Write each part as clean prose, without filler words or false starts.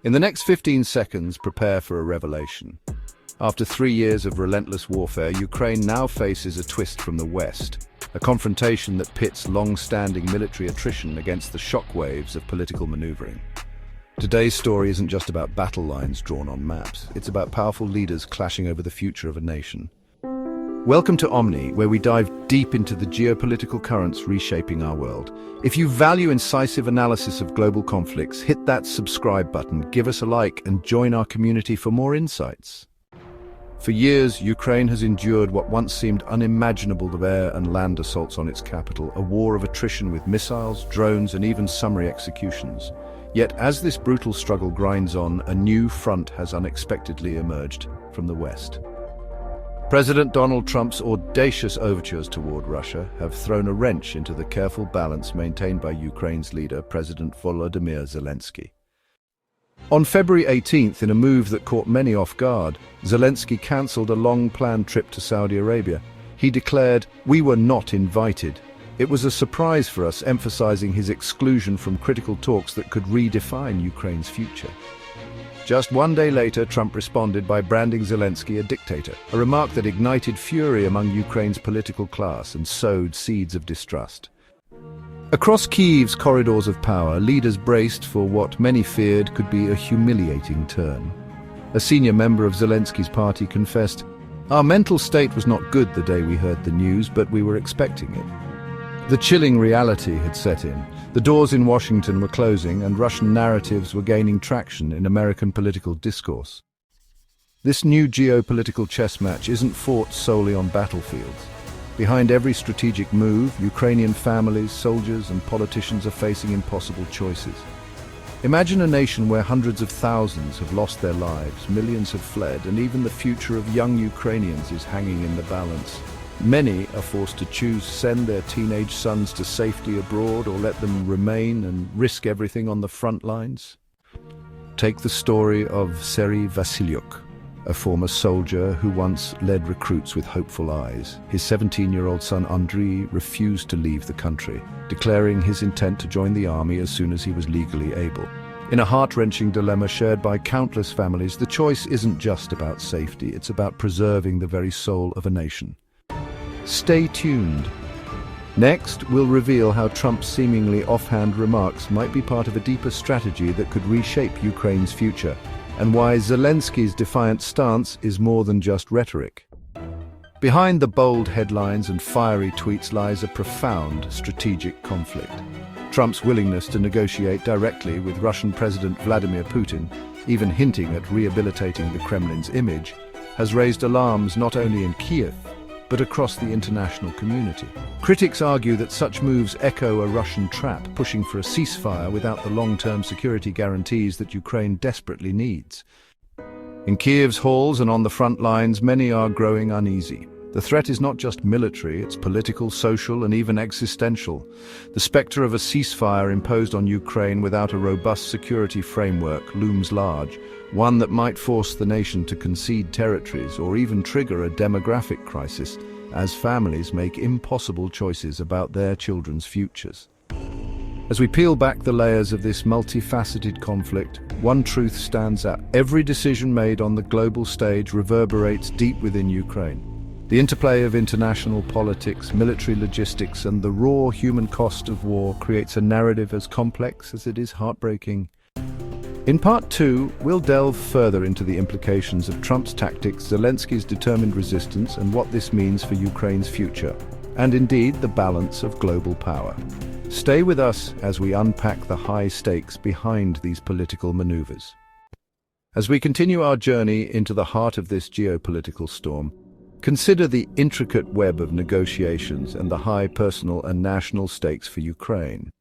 In the next 15 seconds, prepare for a revelation. After 3 years of relentless warfare, Ukraine now faces a twist from the West, a confrontation that pits long-standing military attrition against the shockwaves of political maneuvering. Today's story isn't just about battle lines drawn on maps, it's about powerful leaders clashing over the future of a nation. Welcome to Omni, where we dive deep into the geopolitical currents reshaping our world. If you value incisive analysis of global conflicts, hit that subscribe button, give us a like, and join our community for more insights. For years, Ukraine has endured what once seemed unimaginable of air and land assaults on its capital, a war of attrition with missiles, drones, and even summary executions. Yet, as this brutal struggle grinds on, a new front has unexpectedly emerged from the West. President Donald Trump's audacious overtures toward Russia have thrown a wrench into the careful balance maintained by Ukraine's leader, President Volodymyr Zelensky. On February 18th, in a move that caught many off guard, Zelensky cancelled a long-planned trip to Saudi Arabia. He declared, "We were not invited." It was a surprise for us, emphasizing his exclusion from critical talks that could redefine Ukraine's future. Just 1 day later, Trump responded by branding Zelensky a dictator, a remark that ignited fury among Ukraine's political class and sowed seeds of distrust. Across Kyiv's corridors of power, leaders braced for what many feared could be a humiliating turn. A senior member of Zelensky's party confessed, "Our mental state was not good the day we heard the news, but we were expecting it." The chilling reality had set in. The doors in Washington were closing, and Russian narratives were gaining traction in American political discourse. This new geopolitical chess match isn't fought solely on battlefields. Behind every strategic move, Ukrainian families, soldiers, and politicians are facing impossible choices. Imagine a nation where hundreds of thousands have lost their lives, millions have fled, and even the future of young Ukrainians is hanging in the balance. Many are forced to choose send their teenage sons to safety abroad or let them remain and risk everything on the front lines. Take the story of Serhiy Vasilyuk, a former soldier who once led recruits with hopeful eyes. His 17-year-old son Andriy refused to leave the country, declaring his intent to join the army as soon as he was legally able. In a heart-wrenching dilemma shared by countless families, the choice isn't just about safety, it's about preserving the very soul of a nation. Stay tuned. Next, we'll reveal how Trump's seemingly offhand remarks might be part of a deeper strategy that could reshape Ukraine's future, and why Zelensky's defiant stance is more than just rhetoric. Behind the bold headlines and fiery tweets lies a profound strategic conflict. Trump's willingness to negotiate directly with Russian President Vladimir Putin, even hinting at rehabilitating the Kremlin's image, has raised alarms not only in Kiev, but across the international community. Critics argue that such moves echo a Russian trap, pushing for a ceasefire without the long-term security guarantees that Ukraine desperately needs. In Kiev's halls and on the front lines, many are growing uneasy. The threat is not just military, it's political, social, and even existential. The specter of a ceasefire imposed on Ukraine without a robust security framework looms large, one that might force the nation to concede territories or even trigger a demographic crisis as families make impossible choices about their children's futures. As we peel back the layers of this multifaceted conflict, one truth stands out. Every decision made on the global stage reverberates deep within Ukraine. The interplay of international politics, military logistics, and the raw human cost of war creates a narrative as complex as it is heartbreaking. In Part 2, we'll delve further into the implications of Trump's tactics, Zelensky's determined resistance, and what this means for Ukraine's future, and indeed the balance of global power. Stay with us as we unpack the high stakes behind these political maneuvers. As we continue our journey into the heart of this geopolitical storm, consider the intricate web of negotiations and the high personal and national stakes for Ukraine.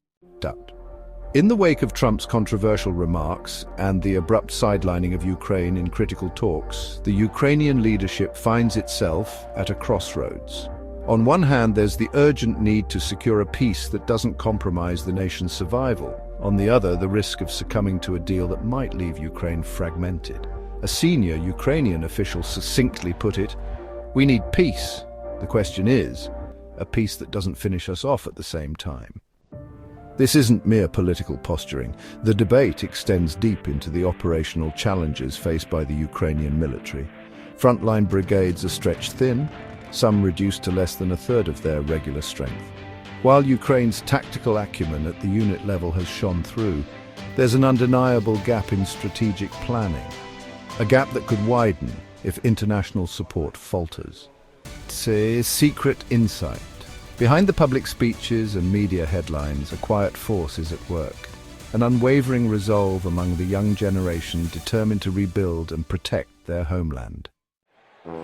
In the wake of Trump's controversial remarks and the abrupt sidelining of Ukraine in critical talks, the Ukrainian leadership finds itself at a crossroads. On one hand, there's the urgent need to secure a peace that doesn't compromise the nation's survival. On the other, the risk of succumbing to a deal that might leave Ukraine fragmented. A senior Ukrainian official succinctly put it, "We need peace. The question is, a peace that doesn't finish us off at the same time." This isn't mere political posturing. The debate extends deep into the operational challenges faced by the Ukrainian military. Frontline brigades are stretched thin, some reduced to less than a third of their regular strength. While Ukraine's tactical acumen at the unit level has shone through, there's an undeniable gap in strategic planning. A gap that could widen if international support falters. It's a secret insight. Behind the public speeches and media headlines, a quiet force is at work. An unwavering resolve among the young generation determined to rebuild and protect their homeland.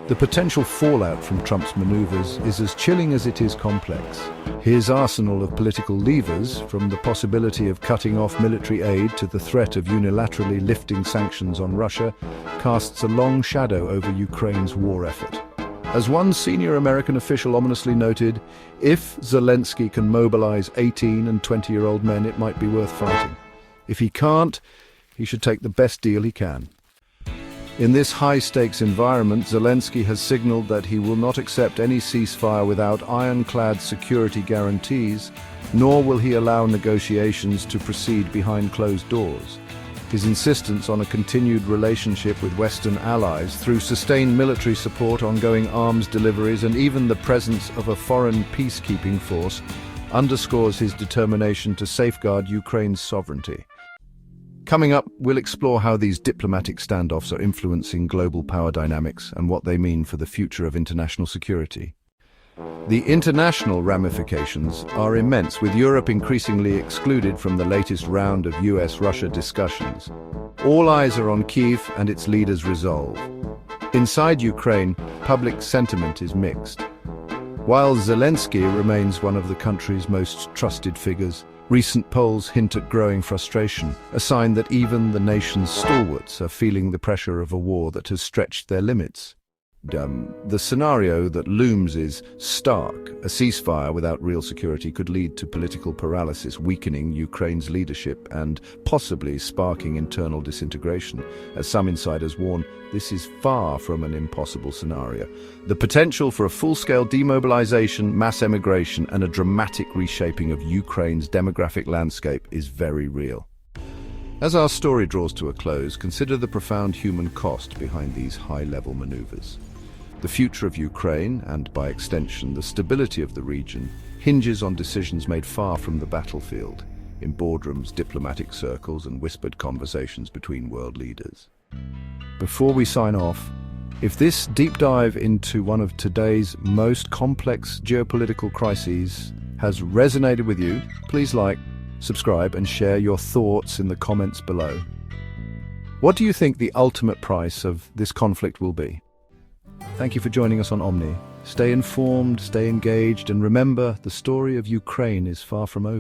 The potential fallout from Trump's maneuvers is as chilling as it is complex. His arsenal of political levers, from the possibility of cutting off military aid to the threat of unilaterally lifting sanctions on Russia, casts a long shadow over Ukraine's war effort. As one senior American official ominously noted, if Zelensky can mobilize 18 and 20-year-old men, it might be worth fighting. If he can't, he should take the best deal he can. In this high-stakes environment, Zelensky has signaled that he will not accept any ceasefire without ironclad security guarantees, nor will he allow negotiations to proceed behind closed doors. His insistence on a continued relationship with Western allies through sustained military support, ongoing arms deliveries, and even the presence of a foreign peacekeeping force underscores his determination to safeguard Ukraine's sovereignty. Coming up, we'll explore how these diplomatic standoffs are influencing global power dynamics and what they mean for the future of international security. The international ramifications are immense, with Europe increasingly excluded from the latest round of US-Russia discussions. All eyes are on Kyiv and its leaders' resolve. Inside Ukraine, public sentiment is mixed. While Zelensky remains one of the country's most trusted figures, recent polls hint at growing frustration, a sign that even the nation's stalwarts are feeling the pressure of a war that has stretched their limits. The scenario that looms is stark. A ceasefire without real security could lead to political paralysis, weakening Ukraine's leadership and possibly sparking internal disintegration. As some insiders warn, this is far from an impossible scenario. The potential for a full-scale demobilization, mass emigration, and a dramatic reshaping of Ukraine's demographic landscape is very real. As our story draws to a close, consider the profound human cost behind these high-level maneuvers. The future of Ukraine, and by extension the stability of the region, hinges on decisions made far from the battlefield, in boardrooms, diplomatic circles, and whispered conversations between world leaders. Before we sign off, if this deep dive into one of today's most complex geopolitical crises has resonated with you, please like, subscribe, and share your thoughts in the comments below. What do you think the ultimate price of this conflict will be? Thank you for joining us on Omni. Stay informed, stay engaged, and remember, the story of Ukraine is far from over.